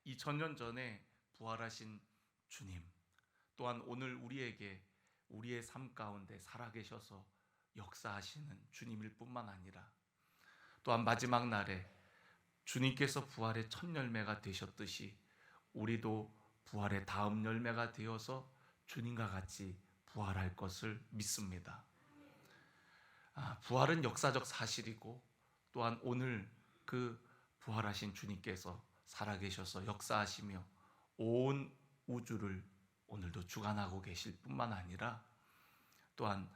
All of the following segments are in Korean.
2000년 전에 부활하신 주님, 또한 오늘 우리에게 우리의 삶 가운데 살아계셔서 역사하시는 주님일 뿐만 아니라 또한 마지막 날에 주님께서 부활의 첫 열매가 되셨듯이 우리도 부활의 다음 열매가 되어서 주님과 같이 부활할 것을 믿습니다. 부활은 역사적 사실이고 또한 오늘 그 부활하신 주님께서 살아계셔서 역사하시며 온 우주를 오늘도 주관하고 계실 뿐만 아니라 또한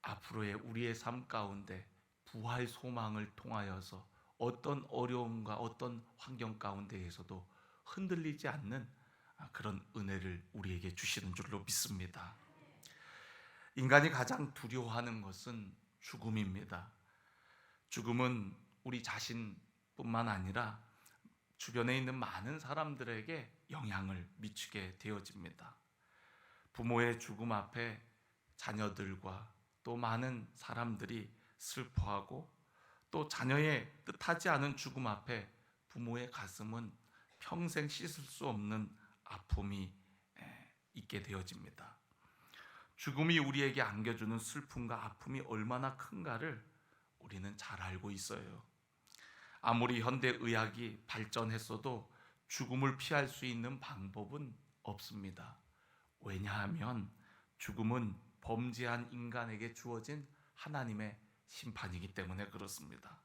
앞으로의 우리의 삶 가운데 부활 소망을 통하여서 어떤 어려움과 어떤 환경 가운데에서도 흔들리지 않는 그런 은혜를 우리에게 주시는 줄로 믿습니다. 인간이 가장 두려워하는 것은 죽음입니다. 죽음은 우리 자신뿐만 아니라 주변에 있는 많은 사람들에게 영향을 미치게 되어집니다. 부모의 죽음 앞에 자녀들과 또 많은 사람들이 슬퍼하고 또 자녀의 뜻하지 않은 죽음 앞에 부모의 가슴은 평생 씻을 수 없는 아픔이 있게 되어집니다. 죽음이 우리에게 안겨주는 슬픔과 아픔이 얼마나 큰가를 우리는 잘 알고 있어요. 아무리 현대의학이 발전했어도 죽음을 피할 수 있는 방법은 없습니다. 왜냐하면 죽음은 범죄한 인간에게 주어진 하나님의 심판이기 때문에 그렇습니다.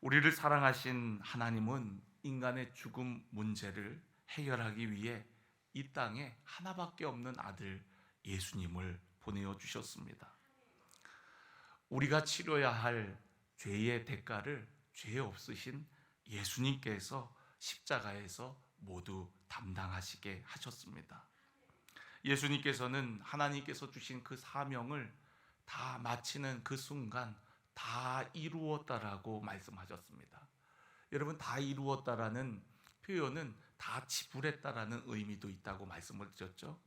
우리를 사랑하신 하나님은 인간의 죽음 문제를 해결하기 위해 이 땅에 하나밖에 없는 아들 예수님을 보내어 주셨습니다. 우리가 치러야 할 죄의 대가를 죄 없으신 예수님께서 십자가에서 모두 담당하시게 하셨습니다. 예수님께서는 하나님께서 주신 그 사명을 다 마치는 그 순간 다 이루었다라고 말씀하셨습니다. 여러분, 다 이루었다라는 표현은 다 지불했다라는 의미도 있다고 말씀을 드렸죠.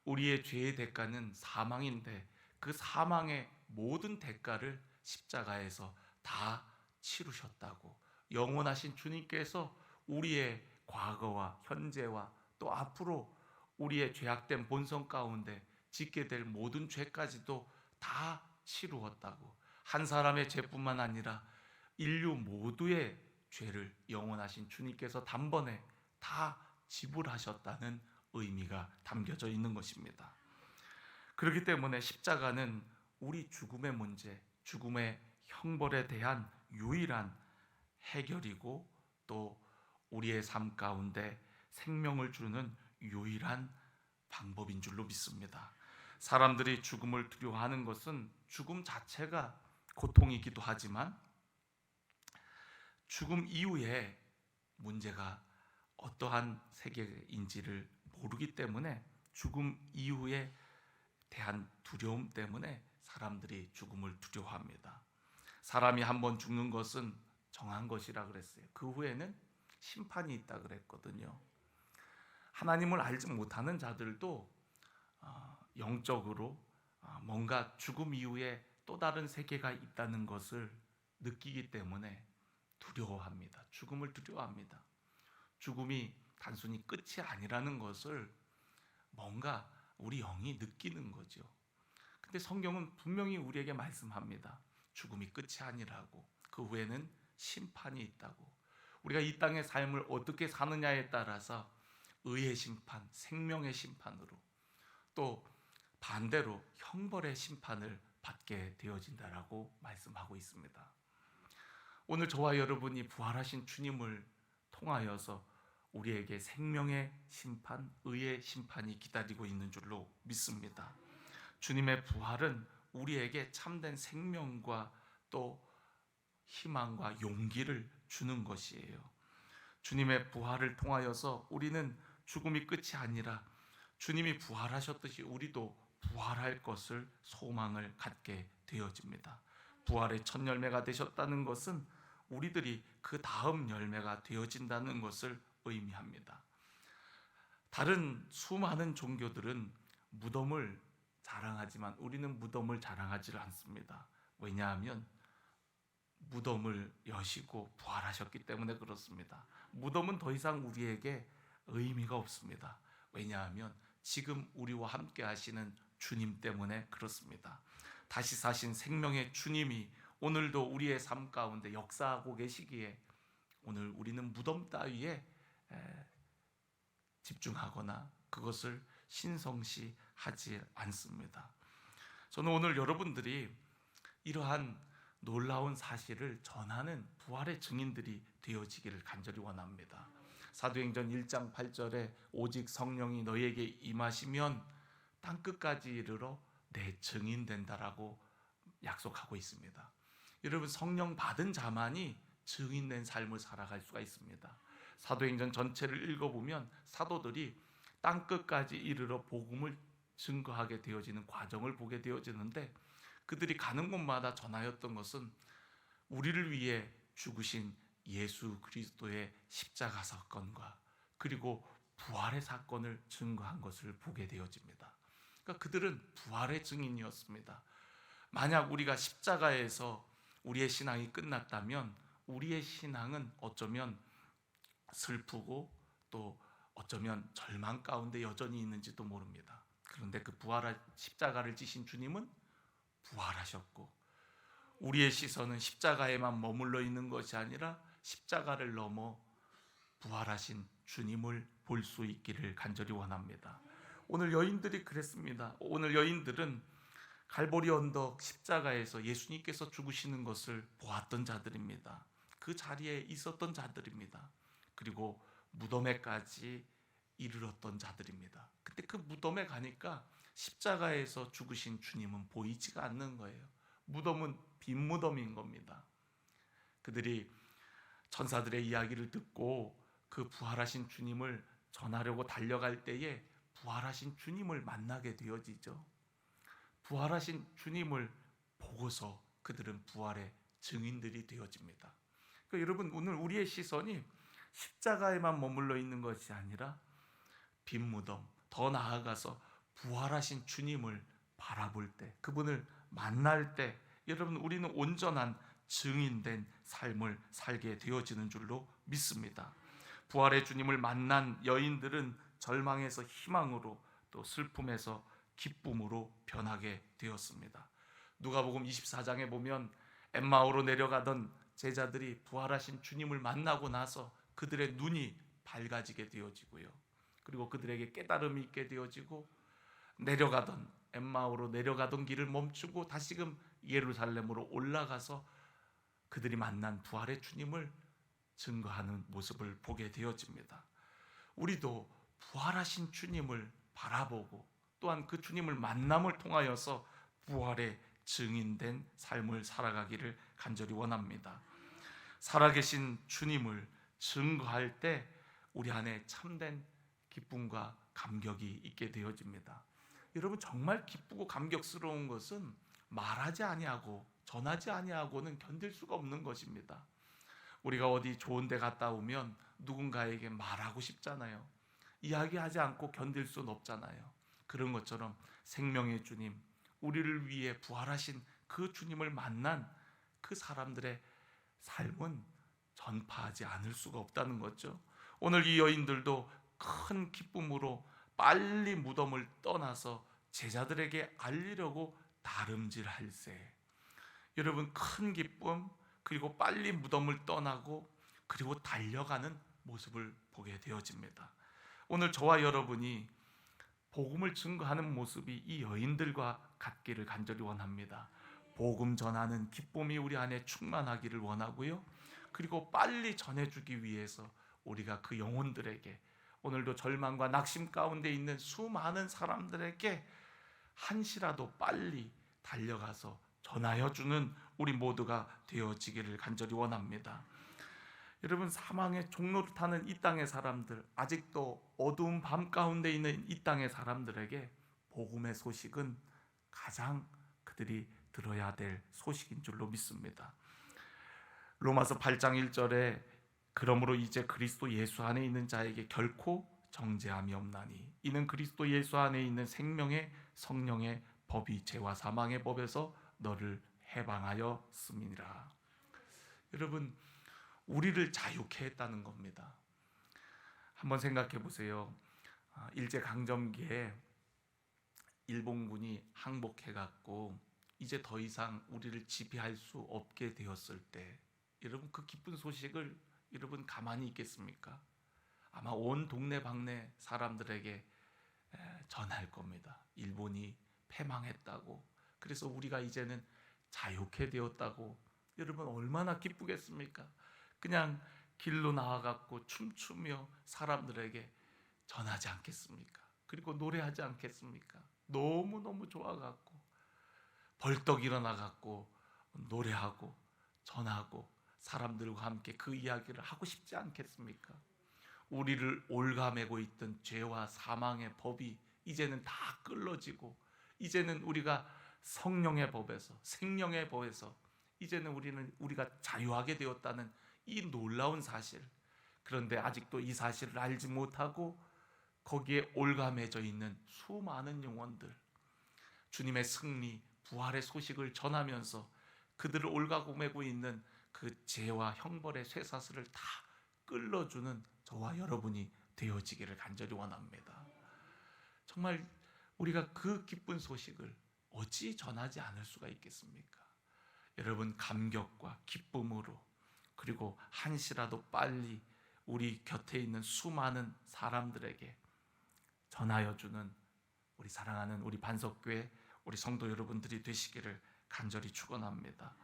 우리의 죄의 대가는 사망인데 그 사망의 모든 대가를 십자가에서 다 치르셨다고, 영원하신 주님께서 우리의 과거와 현재와 또 앞으로 우리의 죄악된 본성 가운데 짓게 될 모든 죄까지도 다 치루었다고, 한 사람의 죄뿐만 아니라 인류 모두의 죄를 영원하신 주님께서 단번에 다 지불하셨다는 의미가 담겨져 있는 것입니다. 그렇기 때문에 십자가는 우리 죽음의 문제, 죽음의 형벌에 대한 유일한 해결이고 또 우리의 삶 가운데 생명을 주는 유일한 방법인 줄로 믿습니다. 사람들이 죽음을 두려워하는 것은 죽음 자체가 고통이기도 하지만 죽음 이후에 문제가 어떠한 세계인지를 모르기 때문에 죽음 이후에 대한 두려움 때문에 사람들이 죽음을 두려워합니다. 사람이 한번 죽는 것은 정한 것이라 그랬어요. 그 후에는 심판이 있다 그랬거든요. 하나님을 알지 못하는 자들도 영적으로 뭔가 죽음 이후에 또 다른 세계가 있다는 것을 느끼기 때문에 두려워합니다. 죽음을 두려워합니다. 죽음이 단순히 끝이 아니라는 것을 뭔가 우리 영이 느끼는 거죠. 근데 성경은 분명히 우리에게 말씀합니다. 죽음이 끝이 아니라고, 그 후에는 심판이 있다고. 우리가 이 땅의 삶을 어떻게 사느냐에 따라서 의의 심판, 생명의 심판으로 또 반대로 형벌의 심판을 받게 되어진다라고 말씀하고 있습니다. 오늘 저와 여러분이 부활하신 주님을 통하여서 우리에게 생명의 심판, 의의 심판이 기다리고 있는 줄로 믿습니다. 주님의 부활은 우리에게 참된 생명과 또 희망과 용기를 주는 것이에요. 주님의 부활을 통하여서 우리는 죽음이 끝이 아니라 주님이 부활하셨듯이 우리도 부활할 것을 소망을 갖게 되어집니다. 부활의 첫 열매가 되셨다는 것은 우리들이 그 다음 열매가 되어진다는 것을 의미합니다. 다른 수많은 종교들은 무덤을 자랑하지만 우리는 무덤을 자랑하지 않습니다. 왜냐하면 무덤을 여시고 부활하셨기 때문에 그렇습니다. 무덤은 더 이상 우리에게 의미가 없습니다. 왜냐하면 지금 우리와 함께 하시는 주님 때문에 그렇습니다. 다시 사신 생명의 주님이 오늘도 우리의 삶 가운데 역사하고 계시기에 오늘 우리는 무덤 따위에 집중하거나 그것을 신성시하지 않습니다. 저는 오늘 여러분들이 이러한 놀라운 사실을 전하는 부활의 증인들이 되어지기를 간절히 원합니다. 사도행전 1장 8절에 오직 성령이 너희에게 임하시면 땅끝까지 이르러 내 증인 된다라고 약속하고 있습니다. 여러분, 성령 받은 자만이 증인된 삶을 살아갈 수가 있습니다. 사도행전 전체를 읽어보면 사도들이 땅끝까지 이르러 복음을 증거하게 되어지는 과정을 보게 되어지는데, 그들이 가는 곳마다 전하였던 것은 우리를 위해 죽으신 예수 그리스도의 십자가 사건과 그리고 부활의 사건을 증거한 것을 보게 되어집니다. 그러니까 그들은 부활의 증인이었습니다. 만약 우리가 십자가에서 우리의 신앙이 끝났다면 우리의 신앙은 어쩌면 슬프고 또 어쩌면 절망 가운데 여전히 있는지도 모릅니다. 그런데 그 부활한 십자가를 지신 주님은 부활하셨고, 우리의 시선은 십자가에만 머물러 있는 것이 아니라 십자가를 넘어 부활하신 주님을 볼 수 있기를 간절히 원합니다. 오늘 여인들이 그랬습니다. 오늘 여인들은 갈보리 언덕 십자가에서 예수님께서 죽으시는 것을 보았던 자들입니다. 그 자리에 있었던 자들입니다. 그리고 무덤에까지 이르렀던 자들입니다. 근데 그 무덤에 가니까 십자가에서 죽으신 주님은 보이지가 않는 거예요. 무덤은 빈 무덤인 겁니다. 그들이 천사들의 이야기를 듣고 그 부활하신 주님을 전하려고 달려갈 때에 부활하신 주님을 만나게 되어지죠. 부활하신 주님을 보고서 그들은 부활의 증인들이 되어집니다. 그러니까 여러분, 오늘 우리의 시선이 십자가에만 머물러 있는 것이 아니라 빈 무덤, 더 나아가서 부활하신 주님을 바라볼 때, 그분을 만날 때 여러분, 우리는 온전한 증인된 삶을 살게 되어지는 줄로 믿습니다. 부활의 주님을 만난 여인들은 절망에서 희망으로, 또 슬픔에서 기쁨으로 변하게 되었습니다. 누가복음 24장에 보면 엠마오로 내려가던 제자들이 부활하신 주님을 만나고 나서 그들의 눈이 밝아지게 되어지고요, 그리고 그들에게 깨달음이 있게 되어지고, 엠마오로 내려가던 길을 멈추고 다시금 예루살렘으로 올라가서 그들이 만난 부활의 주님을 증거하는 모습을 보게 되어집니다. 우리도 부활하신 주님을 바라보고 또한 그 주님을 만남을 통하여서 부활의 증인된 삶을 살아가기를 간절히 원합니다. 살아계신 주님을 증거할 때 우리 안에 참된 기쁨과 감격이 있게 되어집니다. 여러분, 정말 기쁘고 감격스러운 것은 말하지 아니하고 전하지 아니하고는 견딜 수가 없는 것입니다. 우리가 어디 좋은 데 갔다 오면 누군가에게 말하고 싶잖아요. 이야기하지 않고 견딜 수는 없잖아요. 그런 것처럼 생명의 주님, 우리를 위해 부활하신 그 주님을 만난 그 사람들의 삶은 전파하지 않을 수가 없다는 거죠. 오늘 이 여인들도 큰 기쁨으로 빨리 무덤을 떠나서 제자들에게 알리려고 다름질할세. 여러분, 큰 기쁨, 그리고 빨리 무덤을 떠나고 그리고 달려가는 모습을 보게 되어집니다. 오늘 저와 여러분이 복음을 증거하는 모습이 이 여인들과 같기를 간절히 원합니다. 복음 전하는 기쁨이 우리 안에 충만하기를 원하고요, 그리고 빨리 전해주기 위해서 우리가 그 영혼들에게, 오늘도 절망과 낙심 가운데 있는 수많은 사람들에게 한시라도 빨리 달려가서 전하여 주는 우리 모두가 되어지기를 간절히 원합니다. 여러분, 사망의 종로를 타는 이 땅의 사람들, 아직도 어두운 밤 가운데 있는 이 땅의 사람들에게 복음의 소식은 가장 그들이 들어야 될 소식인 줄로 믿습니다. 로마서 8장 1절에 그러므로 이제 그리스도 예수 안에 있는 자에게 결코 정죄함이 없나니 이는 그리스도 예수 안에 있는 생명의 성령의 법이 죄와 사망의 법에서 너를 해방하였음이니라. 여러분, 우리를 자유케 했다는 겁니다. 한번 생각해 보세요. 일제강점기에 일본군이 항복해 갖고 이제 더 이상 우리를 지배할 수 없게 되었을 때, 여러분 그 기쁜 소식을 여러분 가만히 있겠습니까? 아마 온 동네방네 사람들에게 전할 겁니다. 일본이 패망했다고, 그래서 우리가 이제는 자유케 되었다고. 여러분 얼마나 기쁘겠습니까? 그냥 길로 나와갖고 춤추며 사람들에게 전하지 않겠습니까? 그리고 노래하지 않겠습니까? 너무너무 좋아갖고 벌떡 일어나갖고 노래하고 전하고 사람들과 함께 그 이야기를 하고 싶지 않겠습니까? 우리를 올가매고 있던 죄와 사망의 법이 이제는 다 끌어지고, 이제는 우리가 성령의 법에서, 생명의 법에서 이제는 우리가 자유하게 되었다는 이 놀라운 사실. 그런데 아직도 이 사실을 알지 못하고 거기에 올가매져 있는 수많은 영혼들, 주님의 승리, 부활의 소식을 전하면서 그들을 올가매고 있는 그 죄와 형벌의 쇠사슬을 다 끌어주는 저와 여러분이 되어지기를 간절히 원합니다. 정말 우리가 그 기쁜 소식을 어찌 전하지 않을 수가 있겠습니까? 여러분 감격과 기쁨으로, 그리고 한시라도 빨리 우리 곁에 있는 수많은 사람들에게 전하여 주는 우리 사랑하는 우리 반석교회 우리 성도 여러분들이 되시기를 간절히 축원합니다.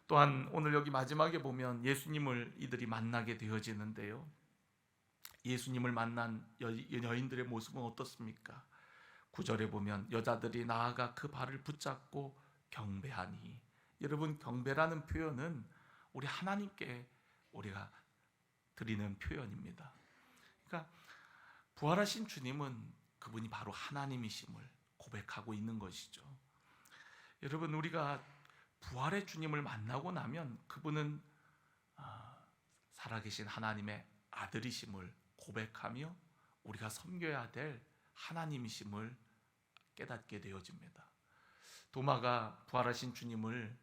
또한 오늘 여기 마지막에 보면 예수님을 이들이 만나게 되어지는데요, 예수님을 만난 여인들의 모습은 어떻습니까? 9절에 보면 여자들이 나아가 그 발을 붙잡고 경배하니. 여러분 경배라는 표현은 우리 하나님께 우리가 드리는 표현입니다. 그러니까 부활하신 주님은 그분이 바로 하나님이심을 고백하고 있는 것이죠. 여러분 우리가 부활의 주님을 만나고 나면 그분은 살아계신 하나님의 아들이심을 고백하며 우리가 섬겨야 될 하나님이심을 깨닫게 되어집니다. 도마가 부활하신 주님을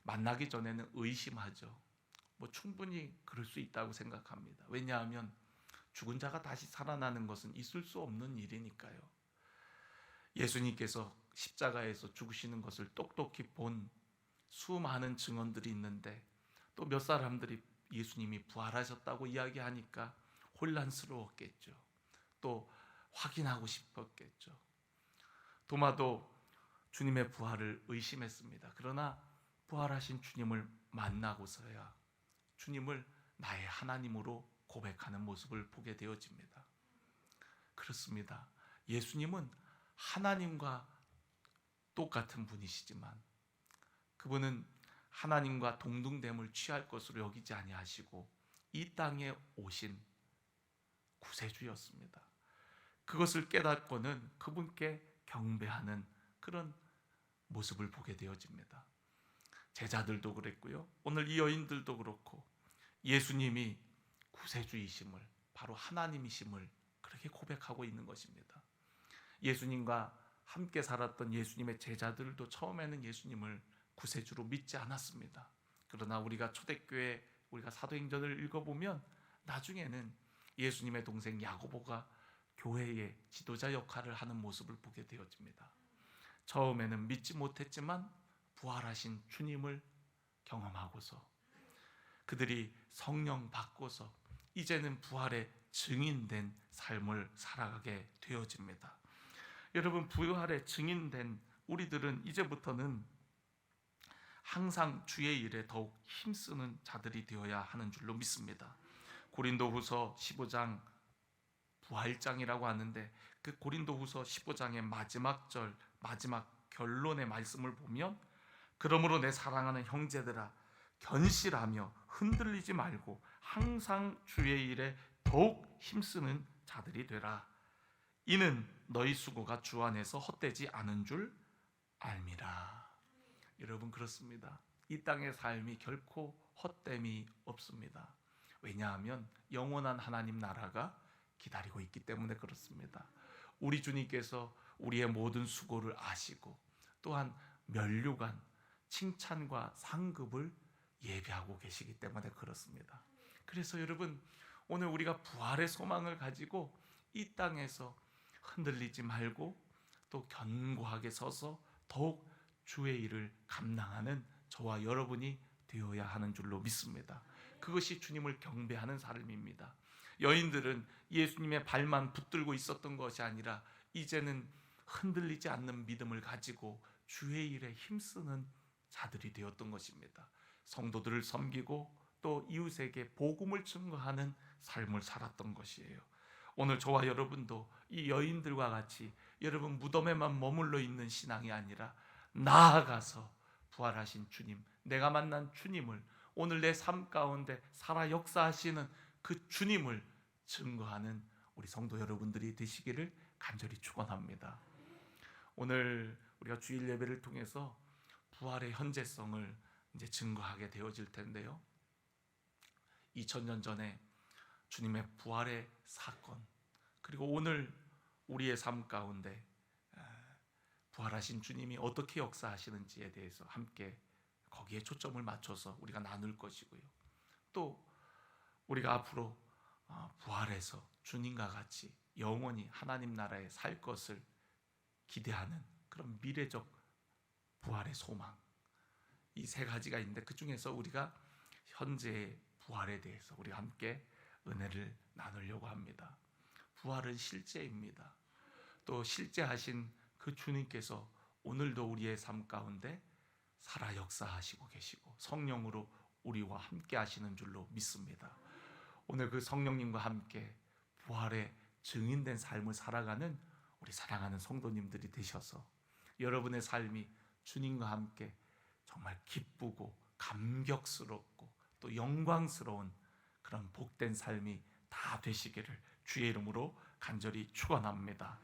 만나기 전에는 의심하죠. 충분히 그럴 수 있다고 생각합니다. 왜냐하면 죽은 자가 다시 살아나는 것은 있을 수 없는 일이니까요. 예수님께서 십자가에서 죽으시는 것을 똑똑히 본 수많은 증언들이 있는데, 또 몇 사람들이 예수님이 부활하셨다고 이야기하니까 혼란스러웠겠죠. 또 확인하고 싶었겠죠. 도마도 주님의 부활을 의심했습니다. 그러나 부활하신 주님을 만나고서야 주님을 나의 하나님으로 고백하는 모습을 보게 되어집니다. 그렇습니다. 예수님은 하나님과 똑같은 분이시지만 그분은 하나님과 동등됨을 취할 것으로 여기지 아니하시고 이 땅에 오신 구세주였습니다. 그것을 깨닫고는 그분께 경배하는 그런 모습을 보게 되어집니다. 제자들도 그랬고요, 오늘 이 여인들도 그렇고 예수님이 구세주이심을, 바로 하나님이심을 그렇게 고백하고 있는 것입니다. 예수님과 함께 살았던 예수님의 제자들도 처음에는 예수님을 구세주로 믿지 않았습니다. 그러나 우리가 초대교회, 우리가 사도행전을 읽어보면 나중에는 예수님의 동생 야고보가 교회의 지도자 역할을 하는 모습을 보게 되어집니다. 처음에는 믿지 못했지만 부활하신 주님을 경험하고서 그들이 성령 받고서 이제는 부활의 증인된 삶을 살아가게 되어집니다. 여러분 부활의 증인된 우리들은 이제부터는 항상 주의 일에 더욱 힘쓰는 자들이 되어야 하는 줄로 믿습니다. 고린도후서 15장 부활장이라고 하는데, 그 고린도후서 15장의 마지막 절, 마지막 결론의 말씀을 보면, 그러므로 내 사랑하는 형제들아 견실하며 흔들리지 말고 항상 주의 일에 더욱 힘쓰는 자들이 되라. 이는 너희 수고가 주 안에서 헛되지 않은 줄 알미라. 여러분 그렇습니다. 이 땅의 삶이 결코 헛됨이 없습니다. 왜냐하면 영원한 하나님 나라가 기다리고 있기 때문에 그렇습니다. 우리 주님께서 우리의 모든 수고를 아시고 또한 면류관, 칭찬과 상급을 예비하고 계시기 때문에 그렇습니다. 그래서 여러분, 오늘 우리가 부활의 소망을 가지고 이 땅에서 흔들리지 말고 또 견고하게 서서 더욱 주의 일을 감당하는 저와 여러분이 되어야 하는 줄로 믿습니다. 그것이 주님을 경배하는 삶입니다. 여인들은 예수님의 발만 붙들고 있었던 것이 아니라 이제는 흔들리지 않는 믿음을 가지고 주의 일에 힘쓰는 자들이 되었던 것입니다. 성도들을 섬기고 또 이웃에게 복음을 증거하는 삶을 살았던 것이에요. 오늘 저와 여러분도 이 여인들과 같이 여러분 무덤에만 머물러 있는 신앙이 아니라 나아가서 부활하신 주님, 내가 만난 주님을, 오늘 내 삶 가운데 살아 역사하시는 그 주님을 증거하는 우리 성도 여러분들이 되시기를 간절히 축원합니다. 오늘 우리가 주일 예배를 통해서 부활의 현재성을 이제 증거하게 되어질 텐데요. 2000년 전에 주님의 부활의 사건, 그리고 오늘 우리의 삶 가운데 부활하신 주님이 어떻게 역사하시는지에 대해서 함께 거기에 초점을 맞춰서 우리가 나눌 것이고요. 또 우리가 앞으로 부활해서 주님과 같이 영원히 하나님 나라에 살 것을 기대하는 그런 미래적 부활의 소망, 이 세 가지가 있는데 그 중에서 우리가 현재의 부활에 대해서 우리 함께 은혜를 나누려고 합니다. 부활은 실제입니다. 또 실제하신 그 주님께서 오늘도 우리의 삶 가운데 살아 역사하시고 계시고 성령으로 우리와 함께 하시는 줄로 믿습니다. 오늘 그 성령님과 함께 부활의 증인된 삶을 살아가는 우리 사랑하는 성도님들이 되셔서 여러분의 삶이 주님과 함께 정말 기쁘고 감격스럽고 또 영광스러운 그런 복된 삶이 다 되시기를 주의 이름으로 간절히 축원합니다.